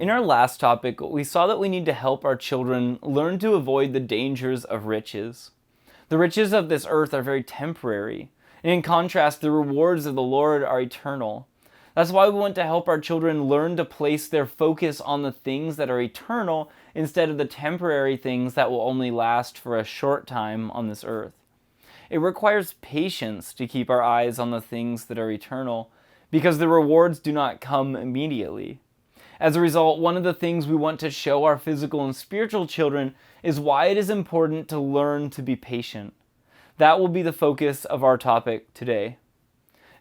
In our last topic, we saw that we need to help our children learn to avoid the dangers of riches. The riches of this earth are very temporary, and in contrast, the rewards of the Lord are eternal. That's why we want to help our children learn to place their focus on the things that are eternal instead of the temporary things that will only last for a short time on this earth. It requires patience to keep our eyes on the things that are eternal, because the rewards do not come immediately. As a result, one of the things we want to show our physical and spiritual children is why it is important to learn to be patient. That will be the focus of our topic today.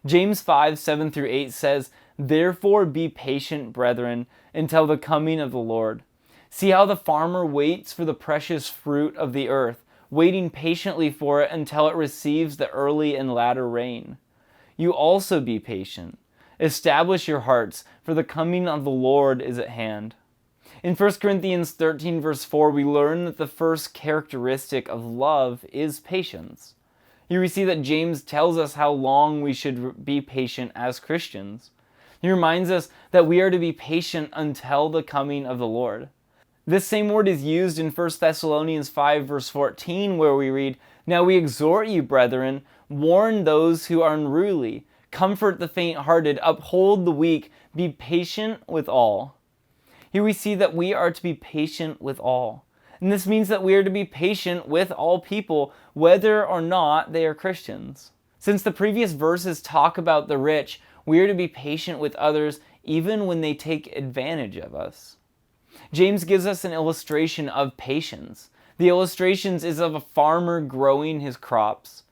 James 5:7-8 says, "Therefore be patient, brethren, until the coming of the Lord. See how the farmer waits for the precious fruit of the earth, waiting patiently for it until it receives the early and latter rain. You also be patient. Establish your hearts, for the coming of the Lord is at hand." In 1 Corinthians 13 verse 4, we learn that the first characteristic of love is patience. Here we see that James tells us how long we should be patient as Christians. He reminds us that we are to be patient until the coming of the Lord. This same word is used in 1 Thessalonians 5 verse 14, where we read, "Now we exhort you, brethren, warn those who are unruly, comfort the faint-hearted, uphold the weak, be patient with all." Here we see that we are to be patient with all. And this means that we are to be patient with all people, whether or not they are Christians. Since the previous verses talk about the rich, we are to be patient with others even when they take advantage of us. James gives us an illustration of patience. The illustration is of a farmer growing his crops.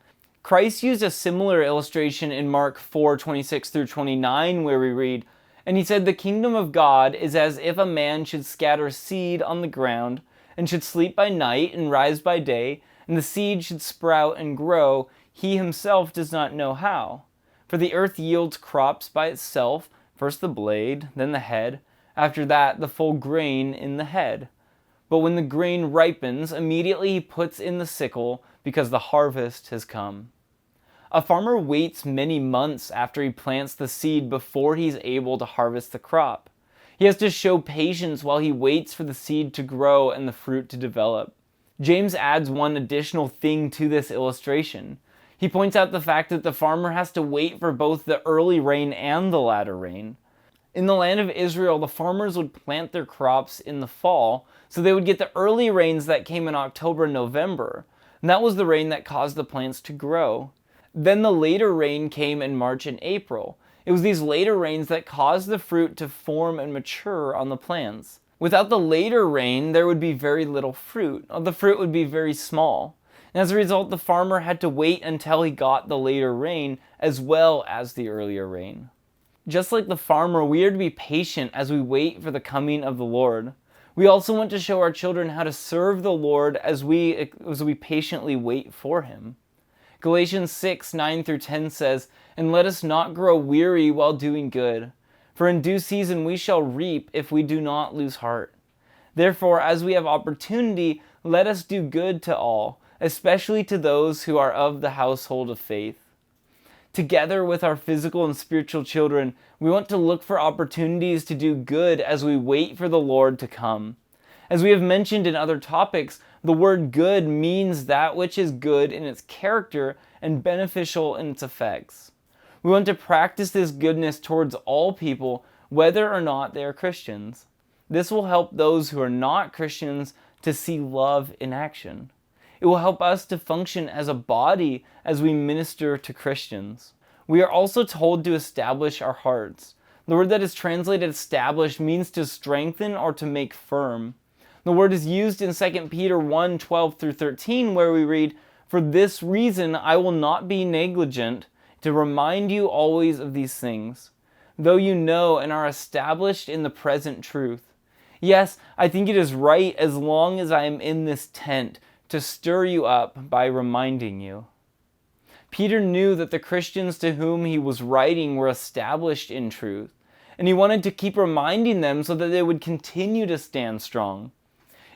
Christ used a similar illustration in Mark 4:26-29, where we read, "And he said, the kingdom of God is as if a man should scatter seed on the ground, and should sleep by night and rise by day, and the seed should sprout and grow, he himself does not know how. For the earth yields crops by itself, first the blade, then the head, after that the full grain in the head. But when the grain ripens, immediately he puts in the sickle, because the harvest has come." A farmer waits many months after he plants the seed before he's able to harvest the crop. He has to show patience while he waits for the seed to grow and the fruit to develop. James adds one additional thing to this illustration. He points out the fact that the farmer has to wait for both the early rain and the latter rain. In the land of Israel, the farmers would plant their crops in the fall, so they would get the early rains that came in October and November, and that was the rain that caused the plants to grow. Then the later rain came in March and April. It was these later rains that caused the fruit to form and mature on the plants. Without the later rain, there would be very little fruit. The fruit would be very small. And as a result, the farmer had to wait until he got the later rain as well as the earlier rain. Just like the farmer, we are to be patient as we wait for the coming of the Lord. We also want to show our children how to serve the Lord as we patiently wait for him. Galatians 6:9-10 says, "And let us not grow weary while doing good, for in due season we shall reap if we do not lose heart. Therefore, as we have opportunity, let us do good to all, especially to those who are of the household of faith." Together with our physical and spiritual children, we want to look for opportunities to do good as we wait for the Lord to come. As we have mentioned in other topics, the word good means that which is good in its character and beneficial in its effects. We want to practice this goodness towards all people, whether or not they are Christians. This will help those who are not Christians to see love in action. It will help us to function as a body as we minister to Christians. We are also told to establish our hearts. The word that is translated establish means to strengthen or to make firm. The word is used in 2 Peter 1:12-13, where we read, "For this reason I will not be negligent to remind you always of these things, though you know and are established in the present truth. Yes, I think it is right, as long as I am in this tent, to stir you up by reminding you." Peter knew that the Christians to whom he was writing were established in truth, and he wanted to keep reminding them so that they would continue to stand strong.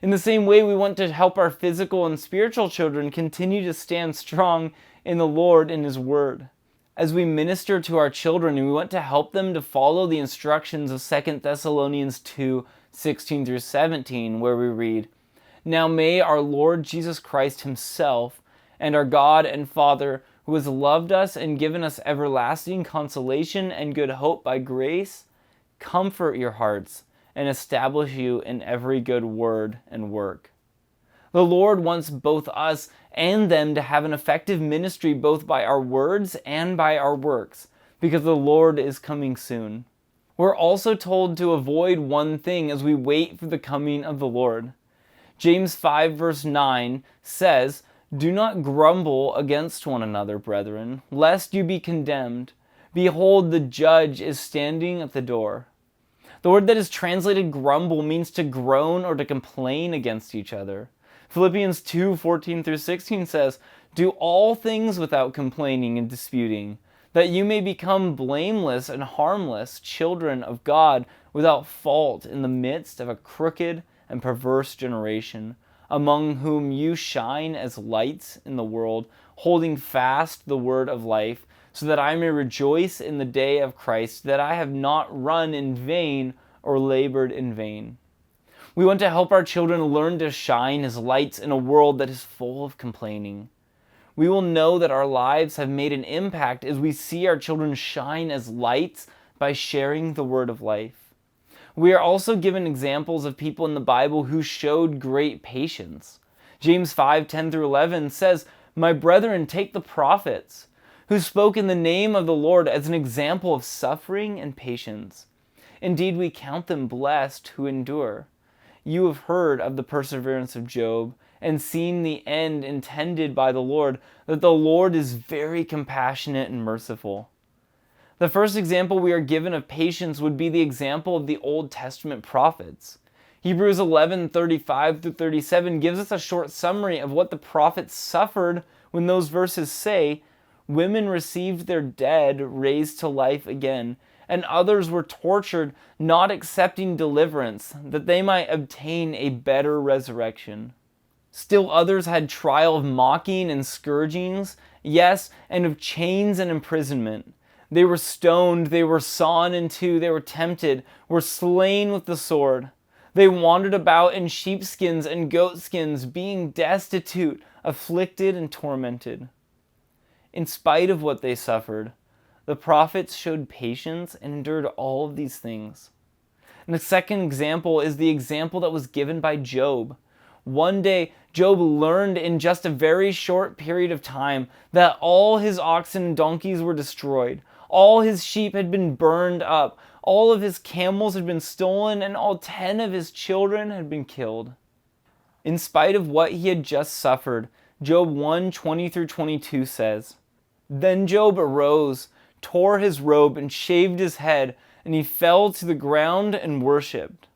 In the same way, we want to help our physical and spiritual children continue to stand strong in the Lord and his word. As we minister to our children, we want to help them to follow the instructions of 2 Thessalonians 2, 16 through 17, where we read, "Now may our Lord Jesus Christ himself, and our God and Father, who has loved us and given us everlasting consolation and good hope by grace, comfort your hearts and establish you in every good word and work." The Lord wants both us and them to have an effective ministry both by our words and by our works, because the Lord is coming soon. We're also told to avoid one thing as we wait for the coming of the Lord. James 5 verse 9 says, "Do not grumble against one another, brethren, lest you be condemned. Behold, the judge is standing at the door." The word that is translated grumble means to groan or to complain against each other. Philippians 2:14 through 16 says, "Do all things without complaining and disputing, that you may become blameless and harmless children of God without fault in the midst of a crooked and perverse generation, among whom you shine as lights in the world, holding fast the word of life, so that I may rejoice in the day of Christ, that I have not run in vain or labored in vain." We want to help our children learn to shine as lights in a world that is full of complaining. We will know that our lives have made an impact as we see our children shine as lights by sharing the word of life. We are also given examples of people in the Bible who showed great patience. James 5:10 through 11 says, "My brethren, take the prophets, who spoke in the name of the Lord, as an example of suffering and patience. Indeed, we count them blessed who endure. You have heard of the perseverance of Job, and seen the end intended by the Lord, that the Lord is very compassionate and merciful." The first example we are given of patience would be the example of the Old Testament prophets. Hebrews 11:35 through 37 gives us a short summary of what the prophets suffered when those verses say, "Women received their dead raised to life again, and others were tortured, not accepting deliverance, that they might obtain a better resurrection. Still others had trial of mocking and scourgings, yes, and of chains and imprisonment. They were stoned, they were sawn in two, they were tempted, were slain with the sword. They wandered about in sheepskins and goatskins, being destitute, afflicted, and tormented." In spite of what they suffered, the prophets showed patience and endured all of these things. And the second example is the example that was given by Job. One day, Job learned in just a very short period of time that all his oxen and donkeys were destroyed, all his sheep had been burned up, all of his camels had been stolen, and all 10 of his children had been killed. In spite of what he had just suffered, Job 1:20 through 22 says, "Then Job arose, tore his robe, and shaved his head, and he fell to the ground and worshipped.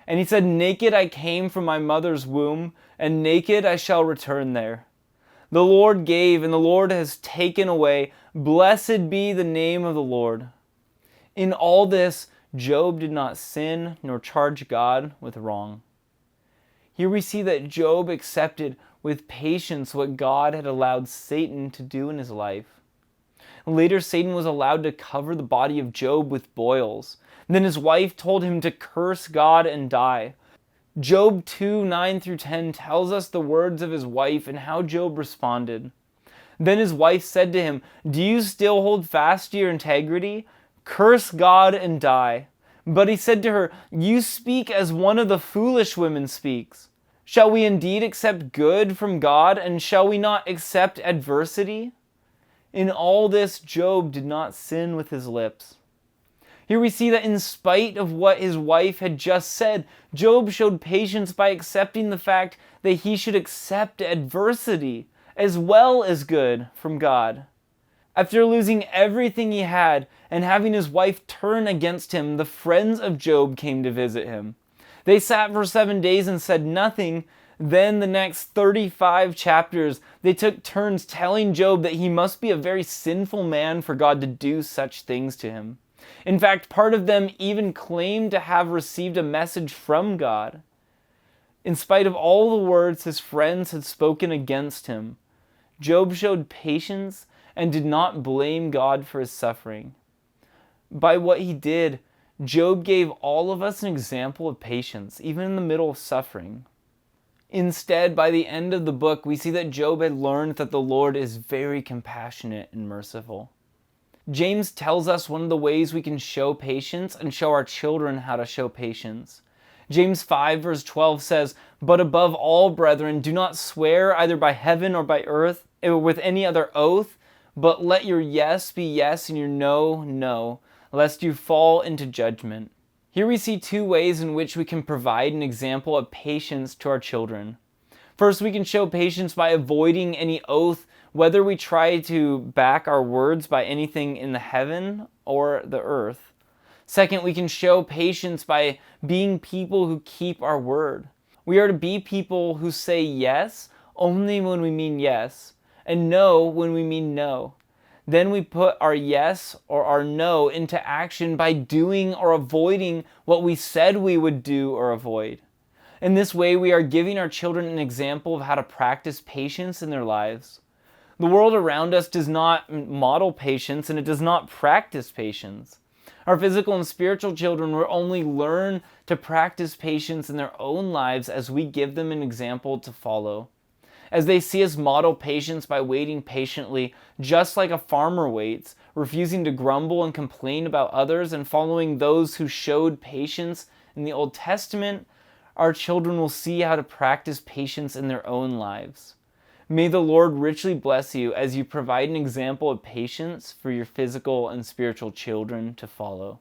And he said, 'Naked I came from my mother's womb, and naked I shall return there. The Lord gave, and the Lord has taken away. Blessed be the name of the Lord.'" In all this, Job did not sin nor charge God with wrong. Here we see that Job accepted with patience what God had allowed Satan to do in his life. Later, Satan was allowed to cover the body of Job with boils. Then his wife told him to curse God and die. Job 2:9 through 10 tells us the words of his wife and how Job responded. Then his wife said to him, "Do you still hold fast to your integrity? Curse God and die." But he said to her, "You speak as one of the foolish women speaks. Shall we indeed accept good from God, and shall we not accept adversity?" In all this, Job did not sin with his lips. Here we see that in spite of what his wife had just said, Job showed patience by accepting the fact that he should accept adversity as well as good from God. After losing everything he had and having his wife turn against him, the friends of Job came to visit him. They sat for 7 days and said nothing. Then the next 35 chapters, they took turns telling Job that he must be a very sinful man for God to do such things to him. In fact, part of them even claimed to have received a message from God. In spite of all the words his friends had spoken against him, Job showed patience and did not blame God for his suffering. By what he did, Job gave all of us an example of patience, even in the middle of suffering. Instead, by the end of the book, we see that Job had learned that the Lord is very compassionate and merciful. James tells us one of the ways we can show patience and show our children how to show patience. James 5 verse 12 says, "But above all, brethren, do not swear either by heaven or by earth, or with any other oath, but let your yes be yes and your no, no, lest you fall into judgment." Here we see two ways in which we can provide an example of patience to our children. First, we can show patience by avoiding any oath, whether we try to back our words by anything in the heaven or the earth. Second, we can show patience by being people who keep our word. We are to be people who say yes only when we mean yes, and no when we mean no. Then we put our yes or our no into action by doing or avoiding what we said we would do or avoid. In this way, we are giving our children an example of how to practice patience in their lives. The world around us does not model patience, and it does not practice patience. Our physical and spiritual children will only learn to practice patience in their own lives as we give them an example to follow. As they see us model patience by waiting patiently, just like a farmer waits, refusing to grumble and complain about others, and following those who showed patience in the Old Testament, our children will see how to practice patience in their own lives. May the Lord richly bless you as you provide an example of patience for your physical and spiritual children to follow.